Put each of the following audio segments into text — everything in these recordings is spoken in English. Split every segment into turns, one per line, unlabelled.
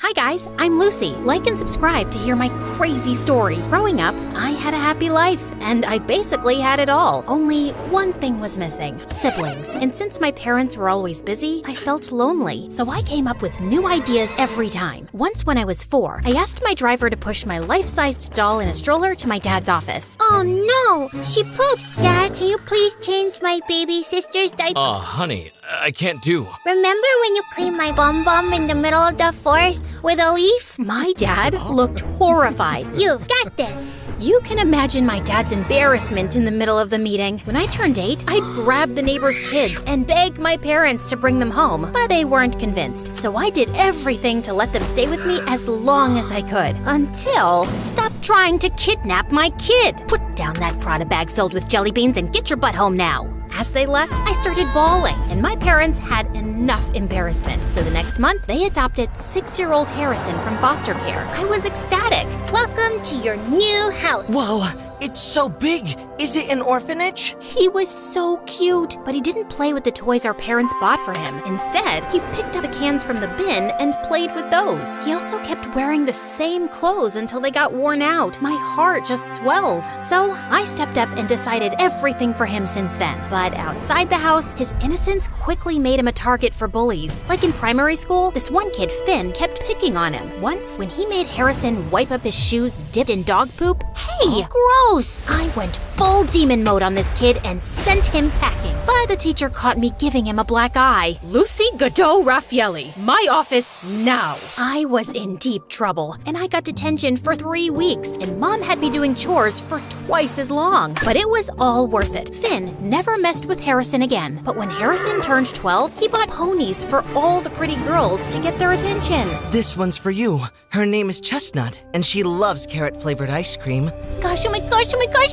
Hi guys, I'm Lucy. Like and subscribe to hear my crazy story. Growing up, I had a happy life, and I basically had it all. Only one thing was missing: siblings. And since my parents were always busy, I felt lonely. So I came up with new ideas every time. Once when I was 4, I asked my driver to push my life-sized doll in a stroller to my dad's office.
Oh no, she pooped. Dad, can you please change my baby sister's diaper?
Oh, honey, I can't do.
Remember when you cleaned my bum in the middle of the forest with a leaf?
My dad looked horrified.
You've got this.
You can imagine my dad's embarrassment in the middle of the meeting. When I turned 8, I'd grab the neighbor's kids and beg my parents to bring them home, but they weren't convinced. So I did everything to let them stay with me as long as I could, until stop trying to kidnap my kid. Put down that Prada bag filled with jelly beans and get your butt home now. As they left, I started bawling, and my parents had enough embarrassment. So the next month, they adopted 6-year-old Harrison from foster care. I was ecstatic.
Welcome to your new house.
Whoa, it's so big. Is it an orphanage?
He was so cute, but he didn't play with the toys our parents bought for him. Instead, he picked up the cans from the bin and played with those. He also kept wearing the same clothes until they got worn out. My heart just swelled. So I stepped up and decided everything for him since then. But outside the house, his innocence quickly made him a target for bullies. Like in primary school, this one kid, Finn, kept picking on him. Once, when he made Harrison wipe up his shoes dipped in dog poop, hey,
Gross.
I went full demon mode on this kid and sent him packing. But the teacher caught me giving him a black eye.
Lucy Godot Raffaelli, my office now.
I was in deep trouble, and I got detention for 3 weeks, and Mom had me doing chores for twice as long. But it was all worth it. Finn never messed with Harrison again. But when Harrison turned 12, he bought ponies for all the pretty girls to get their attention.
This one's for you. Her name is Chestnut, and she loves carrot-flavored ice cream.
Gosh, oh my gosh,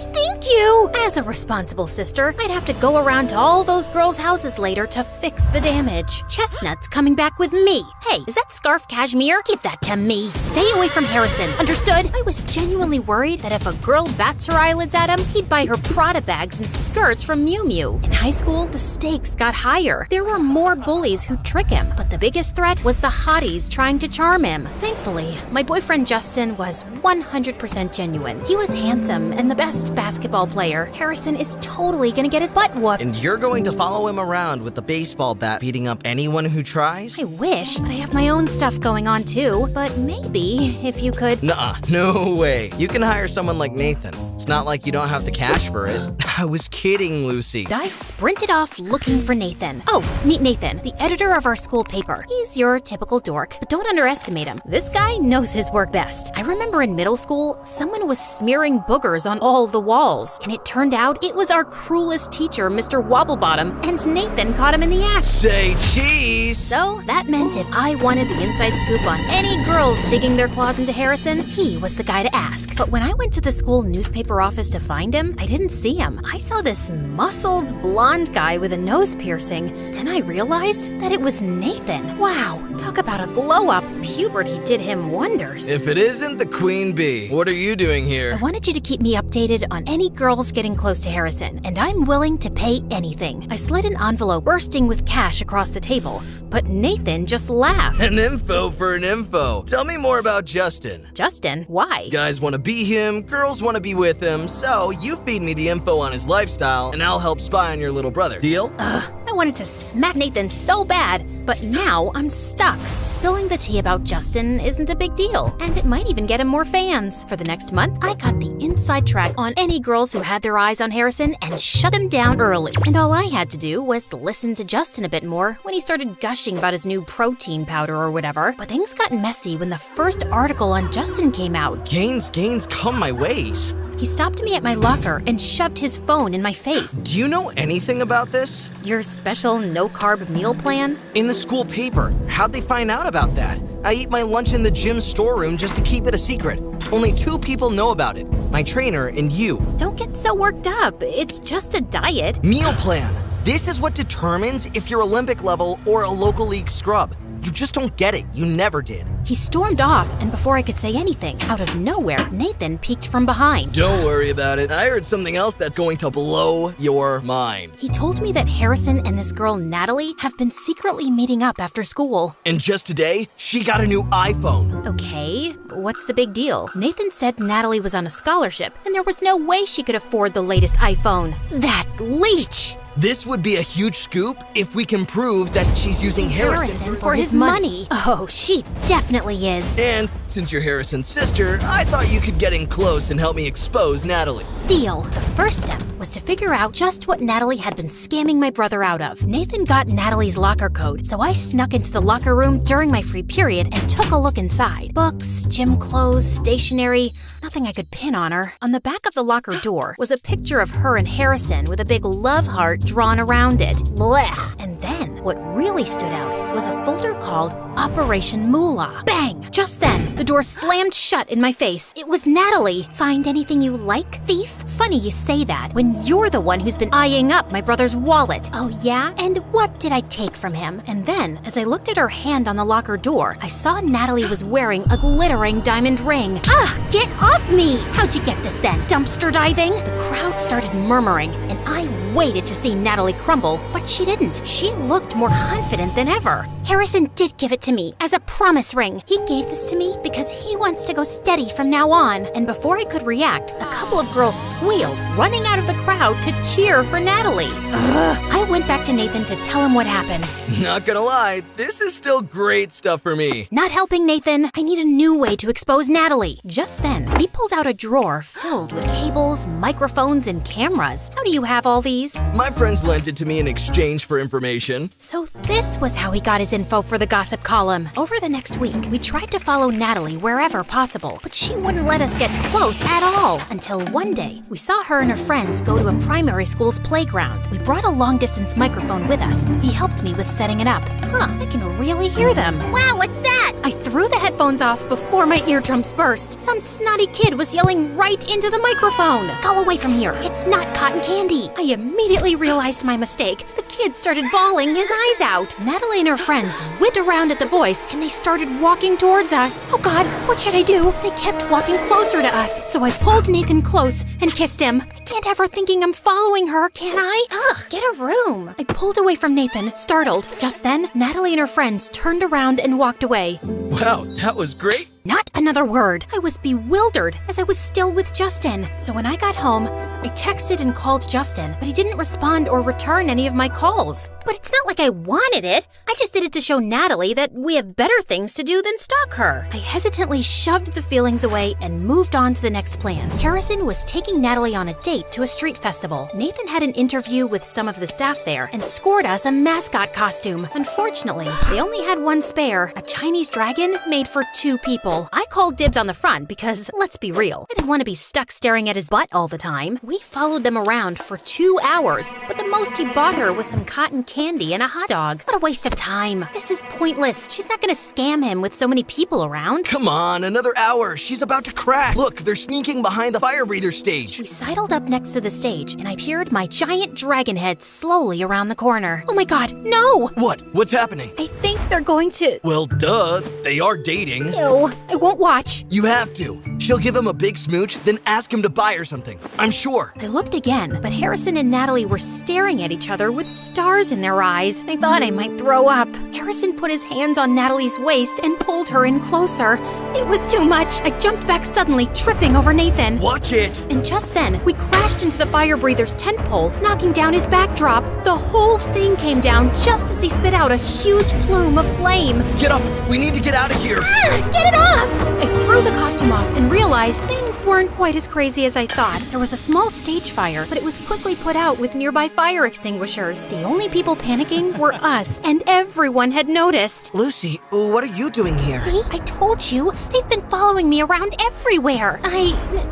thank you! As a responsible sister, I'd have to go around to all those girls' houses later to fix the damage. Chestnut's coming back with me. Hey, is that scarf cashmere? Give that to me. Stay away from Harrison, understood? I was genuinely worried that if a girl bats her eyelids at him, he'd buy her Prada bags and skirts from Miu Miu. In high school, the stakes got higher. There were more bullies who'd trick him, but the biggest threat was the hotties trying to charm him. Thankfully, my boyfriend Justin was 100% genuine. He was handsome and the best basketball player. Harrison is totally gonna get his butt whooped.
And you're going to follow him around with the baseball bat beating up anyone who tries?
I wish, but I have my own stuff going on too. But maybe, if you could...
Nuh-uh, no way. You can hire someone like Nathan. It's not like you don't have the cash for it. I was kidding, Lucy.
I sprinted off looking for Nathan. Oh, meet Nathan, the editor of our school paper. He's your typical dork, but don't underestimate him. This guy knows his work best. I remember in middle school, someone was smearing boogers on all the walls, and it turned out it was our cruelest teacher, Mr. Wobblebottom, and Nathan caught him in the act.
Say cheese!
So that meant if I wanted the inside scoop on any girls digging their claws into Harrison, he was the guy to ask. But when I went to the school newspaper office to find him, I didn't see him. I saw this muscled blonde guy with a nose piercing. Then I realized that it was Nathan. Wow, talk about a glow up. Puberty did him wonders.
If it isn't the Queen Bee, what are you doing here?
I wanted you to keep me updated on any girls getting close to Harrison, and I'm willing to pay anything. I slid an envelope bursting with cash across the table, but Nathan just laughed.
An info for an info. Tell me more about Justin.
Justin? Why?
Guys want to be him, girls want to be with him, so you feed me the info on his lifestyle, and I'll help spy on your little brother. Deal?
I wanted to smack Nathan so bad, but now I'm stuck. Spilling the tea about Justin isn't a big deal, and it might even get him more fans. For the next month, I got the inside track on any girls who had their eyes on Harrison and shut him down early. And all I had to do was listen to Justin a bit more when he started gushing about his new protein powder or whatever. But things got messy when the first article on Justin came out.
Gains come my ways.
He stopped me at my locker and shoved his phone in my face.
Do you know anything about this?
Your special no-carb meal plan?
In the school paper. How'd they find out about that? I eat my lunch in the gym storeroom just to keep it a secret. Only 2 people know about it. My trainer and you.
Don't get so worked up. It's just a diet.
Meal plan. This is what determines if you're Olympic level or a local league scrub. You just don't get it. You never did.
He stormed off, and before I could say anything, out of nowhere, Nathan peeked from behind.
Don't worry about it. I heard something else that's going to blow your mind.
He told me that Harrison and this girl, Natalie, have been secretly meeting up after school.
And just today, she got a new iPhone.
Okay, what's the big deal? Nathan said Natalie was on a scholarship, and there was no way she could afford the latest iPhone. That leech!
This would be a huge scoop if we can prove that she's using Harrison
for his money. Oh, she definitely is.
And since you're Harrison's sister, I thought you could get in close and help me expose Natalie.
Deal. The first step was to figure out just what Natalie had been scamming my brother out of. Nathan got Natalie's locker code, so I snuck into the locker room during my free period and took a look inside. Books, gym clothes, stationery, nothing I could pin on her. On the back of the locker door was a picture of her and Harrison with a big love heart drawn around it. Blech. And then, what really stood out was a folder called Operation Moolah. Bang! Just then, the door slammed shut in my face. It was Natalie. Find anything you like, thief? Funny you say that, when you're the one who's been eyeing up my brother's wallet. Oh yeah? And what did I take from him? And then, as I looked at her hand on the locker door, I saw Natalie was wearing a glittering diamond ring. Ah, get off me! How'd you get this then? Dumpster diving? The crowd started murmuring, and I waited to see Natalie crumble, but she didn't. She looked more confident than ever. Harrison did give it to me as a promise ring. He gave this to me because he wants to go steady from now on. And before I could react, a couple of girls squealed, running out of the crowd to cheer for Natalie. I went back to Nathan to tell him what happened.
Not gonna lie, this is still great stuff for me.
Not helping, Nathan. I need a new way to expose Natalie. Just then, he pulled out a drawer filled with cables, microphones, and cameras. How do you have all these?
My friends lent it to me in exchange for information.
So this was how he got his info for the gossip column. Over the next week, we tried to follow Natalie wherever possible, but she wouldn't let us get close at all. Until one day, we saw her and her friends go to a primary school's playground. We brought a long-distance microphone with us. He helped me with setting it up. I can really hear them.
Wow, what's that?
I threw the headphones off before my eardrums burst. Some snotty kid was yelling right into the microphone. Go away from here. It's not cotton candy. I immediately realized my mistake. The kid started bawling his eyes out. Natalie and her friends whipped around at the voice, and they started walking towards us. Oh God, what should I do? They kept walking closer to us, so I pulled Nathan close and kissed him. I can't have her thinking I'm following her, can I?
Ugh, get a room.
I pulled away from Nathan, startled. Just then, Natalie and her friends turned around and walked away.
Wow, that was great.
Not another word. I was bewildered as I was still with Justin. So when I got home, I texted and called Justin, but he didn't respond or return any of my calls. But it's not like I wanted it. I just did it to show Natalie that we have better things to do than stalk her. I hesitantly shoved the feelings away and moved on to the next plan. Harrison was taking Natalie on a date to a street festival. Nathan had an interview with some of the staff there and scored us a mascot costume. Unfortunately, they only had one spare, a Chinese dragon made for 2 people. I called dibs on the front because, let's be real, I didn't want to be stuck staring at his butt all the time. We followed them around for 2 hours, but the most he bought her was some cotton candy and a hot dog. What a waste of time. This is pointless. She's not gonna scam him with so many people around.
Come on, another hour. She's about to crash. Look, they're sneaking behind the fire breather stage.
We sidled up next to the stage, and I peered my giant dragon head slowly around the corner. Oh my God, no!
What? What's happening?
I think they're going to...
Well, duh. They are dating.
Ew, I won't watch.
You have to. She'll give him a big smooch, then ask him to buy her something. I'm sure.
I looked again, but Harrison and Natalie were staring at each other with stars in their eyes. I thought I might throw up. Harrison put his hands on Natalie's waist and pulled her in closer. It was too much. I jumped back suddenly, tripping over Nathan.
Watch it.
And just then, we crashed into the fire breather's tent pole, knocking down his backdrop. The whole thing came down just as he spit out a huge plume of flame.
Get up. We need to get out of here.
Ah, get it off!
I threw the costume off and realized things weren't quite as crazy as I thought. There was a small stage fire, but it was quickly put out with nearby fire extinguishers. The only people panicking were us, and everyone had noticed.
Lucy, what are you doing here?
See? I told you. They've been following me around everywhere.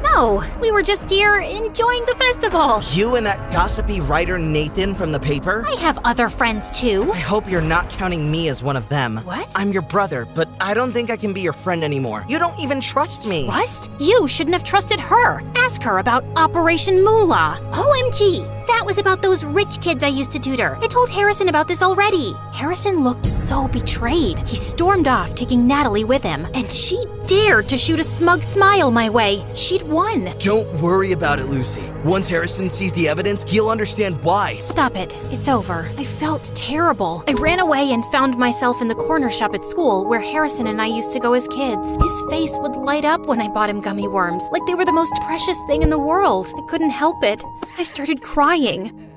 No, we were just here enjoying the festival.
You and that gossipy writer Nathan from the paper?
I have other friends too.
I hope you're not counting me as one of them.
What?
I'm your brother, but I don't think I can be your friend anymore. You don't even trust me.
Trust? You shouldn't have have trusted her. Ask her about Operation Moolah.
OMG! That was about those rich kids I used to tutor. I told Harrison about this already.
Harrison looked so betrayed. He stormed off, taking Natalie with him, and she dared to shoot a smug smile my way. She'd won.
Don't worry about it, Lucy. Once Harrison sees the evidence, he'll understand why.
Stop it. It's over. I felt terrible. I ran away and found myself in the corner shop at school where Harrison and I used to go as kids. His face would light up when I bought him gummy worms, like they were the most precious thing in the world. I couldn't help it. I started crying.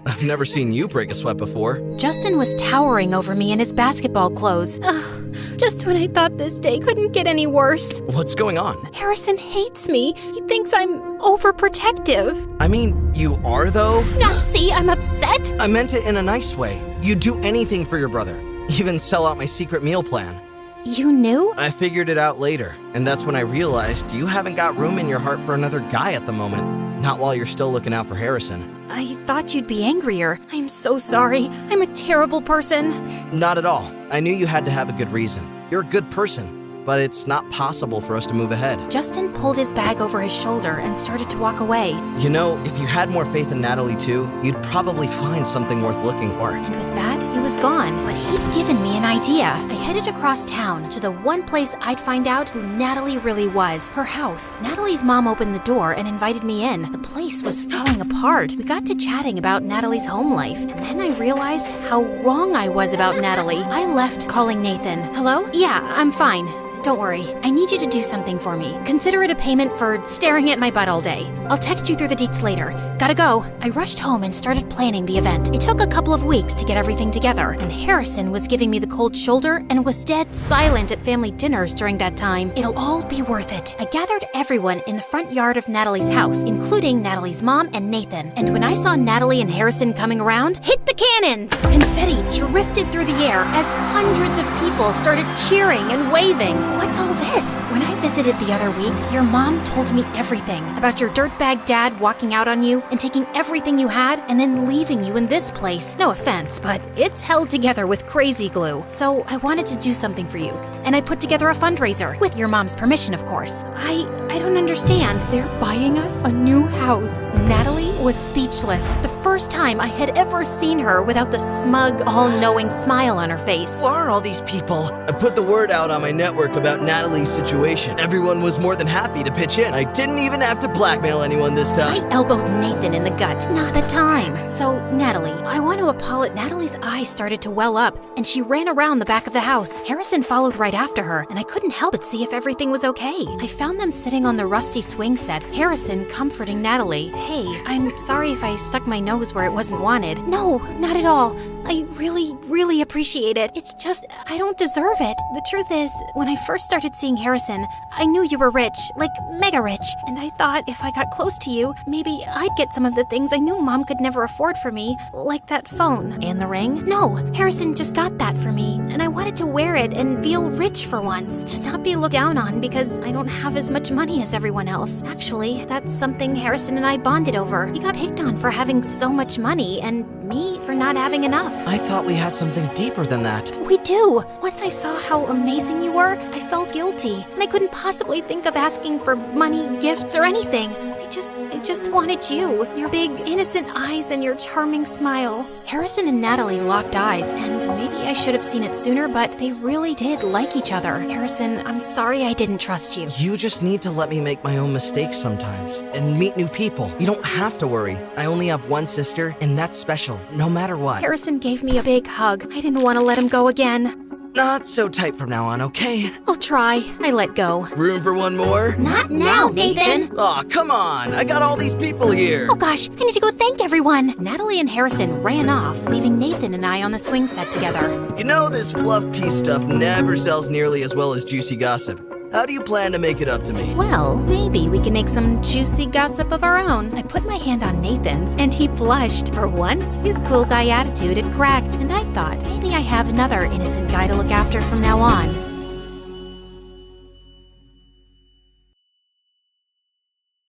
I've never seen you break a sweat before.
Justin was towering over me in his basketball clothes. Ugh, just when I thought this day couldn't get any worse.
What's going on?
Harrison hates me. He thinks I'm overprotective.
I mean, you are though?
Now see, I'm upset.
I meant it in a nice way. You'd do anything for your brother. Even sell out my secret meal plan.
You knew?
I figured it out later, and that's when I realized you haven't got room in your heart for another guy at the moment. Not while you're still looking out for Harrison.
I thought you'd be angrier. I'm so sorry. I'm a terrible person.
Not at all. I knew you had to have a good reason. You're a good person, but it's not possible for us to move ahead.
Justin pulled his bag over his shoulder and started to walk away.
You know, if you had more faith in Natalie too, you'd probably find something worth looking for.
And with that, he was gone. But he'd given me an idea. I headed across town to the one place I'd find out who Natalie really was. Her house. Natalie's mom opened the door and invited me in. The place was falling apart. We got to chatting about Natalie's home life. And then I realized how wrong I was about Natalie. I left calling Nathan. Hello? Yeah, I'm fine. Don't worry. I need you to do something for me. Consider it a payment for staring at my butt all day. I'll text you through the deets later. Gotta go. I rushed home and started planning the event. It took a couple of weeks to get everything together, and Harrison was giving me the cold shoulder and was dead silent at family dinners during that time. It'll all be worth it. I gathered everyone in the front yard of Natalie's house, including Natalie's mom and Nathan. And when I saw Natalie and Harrison coming around, hit the cannons! Confetti drifted through the air as hundreds of people started cheering and waving. What's all this? When I visited the other week, your mom told me everything about your dirtbag dad walking out on you and taking everything you had and then leaving you in this place. No offense, but it's held together with crazy glue. So I wanted to do something for you, and I put together a fundraiser, with your mom's permission, of course. I don't understand. They're buying us a new house. Natalie was speechless. The first time I had ever seen her without the smug, all-knowing smile on her face.
Who are all these people? I put the word out on my network about Natalie's situation. Everyone was more than happy to pitch in. I didn't even have to blackmail anyone this time.
I elbowed Nathan in the gut. Not the time. So, Natalie, I want to apologize. Natalie's eyes started to well up, and she ran around the back of the house. Harrison followed right after her, and I couldn't help but see if everything was okay. I found them sitting on the rusty swing set, Harrison comforting Natalie. Hey, I'm sorry if I stuck my nose where it wasn't wanted. No, not at all. I really appreciate it. It's just, I don't deserve it. The truth is, when I first started seeing Harrison, I knew you were rich, like mega rich, and I thought if I got close to you, maybe I'd get some of the things I knew Mom could never afford for me, like that phone and the ring. No, Harrison just got that for me, and I wanted to wear it and feel rich for once, to not be looked down on because I don't have as much money as everyone else. Actually, that's something Harrison and I bonded over. He got picked on for having so much money, and me for not having enough.
I thought we had something deeper than that.
We do. Once I saw how amazing you were, I felt guilty, and I couldn't possibly think of asking for money, gifts, or anything. I just wanted you, your big, innocent eyes and your charming smile. Harrison and Natalie locked eyes, and maybe I should have seen it sooner, but they really did like each other. Harrison, I'm sorry I didn't trust you.
You just need to let me make my own mistakes sometimes and meet new people. You don't have to worry. I only have one sister, and that's special, no matter what.
Harrison gave me a big hug. I didn't want to let him go again.
Not so tight from now on, okay?
I'll try. I let go.
Room for one more?
Not now, Nathan.
Aw, come on. I got all these people here.
Oh gosh, I need to go thank everyone. Natalie and Harrison ran off, leaving Nathan and I on the swing set together.
You know, this fluff piece stuff never sells nearly as well as juicy gossip. How do you plan to make it up to me?
Well, maybe we can make some juicy gossip of our own. I put my hand on Nathan's, and he blushed. For once, his cool guy attitude had cracked, and I thought maybe I have another innocent guy to look after from now on.